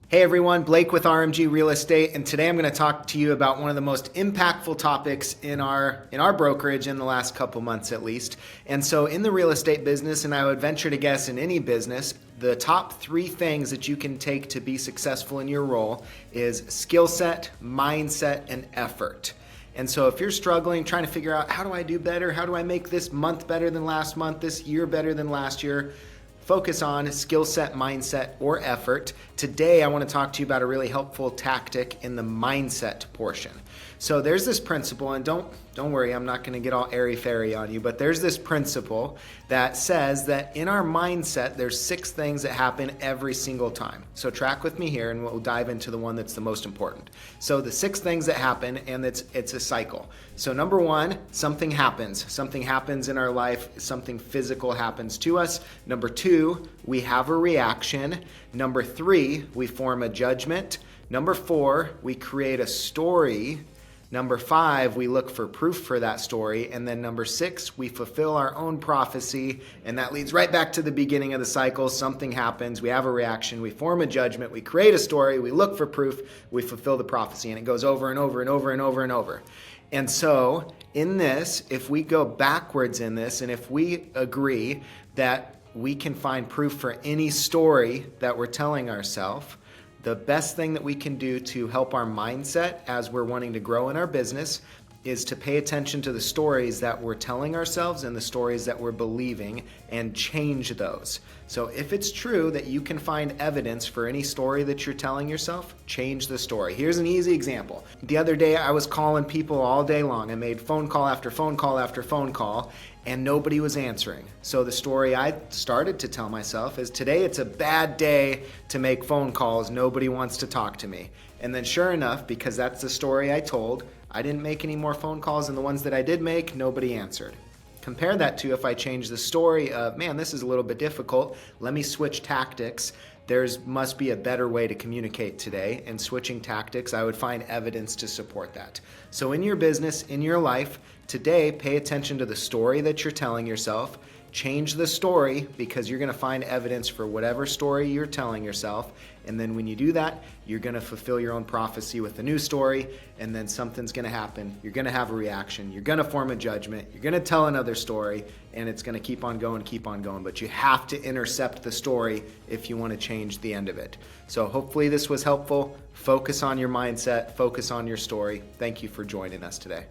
Hey everyone, Blake with RMG Real Estate, and today I'm going to talk to you about one of the most impactful topics in our brokerage in the last couple months at least. And so in the real estate business, and I would venture to guess in any business, the top 3 things that you can take to be successful in your role is skill set, mindset, and effort. And so if you're struggling, trying to figure out how do I do better, how do I make this month better than last month, this year better than last year, focus on skill set, mindset, or effort. Today, I want to talk to you about a really helpful tactic in the mindset portion. So there's this principle, and don't worry, I'm not going to get all airy-fairy on you, but there's this principle that says that in our mindset, there's 6 things that happen every single time. So track with me here, and we'll dive into the one that's the most important. So the 6 things that happen, and it's a cycle. So number 1, something happens. Something happens in our life. Something physical happens to us. Number 2, we have a reaction. Number 3, we form a judgment. Number 4, we create a story. Number 5, we look for proof for that story. And then number 6, we fulfill our own prophecy. And that leads right back to the beginning of the cycle. Something happens, we have a reaction, we form a judgment, we create a story, we look for proof, we fulfill the prophecy. And it goes over and over and over and over and over. And so in this, if we go backwards in this, and if we agree that we can find proof for any story that we're telling ourselves, the best thing that we can do to help our mindset as we're wanting to grow in our business is to pay attention to the stories that we're telling ourselves and the stories that we're believing and change those. So if it's true that you can find evidence for any story that you're telling yourself, change the story. Here's an easy example. The other day I was calling people all day long. I made phone call after phone call after phone call, and nobody was answering. So the story I started to tell myself is, today it's a bad day to make phone calls. Nobody wants to talk to me. And then sure enough, because that's the story I told, I didn't make any more phone calls, and the ones that I did make, nobody answered. Compare that to if I change the story of, man, this is a little bit difficult. Let me switch tactics. Must be a better way to communicate today. And switching tactics, I would find evidence to support that. So in your business, in your life, today, pay attention to the story that you're telling yourself. Change the story, because you're going to find evidence for whatever story you're telling yourself. And then when you do that, you're going to fulfill your own prophecy with a new story, and then something's going to happen. You're going to have a reaction. You're going to form a judgment. You're going to tell another story, and it's going to keep on going, keep on going. But you have to intercept the story if you want to change the end of it. So hopefully this was helpful. Focus on your mindset. Focus on your story. Thank you for joining us today.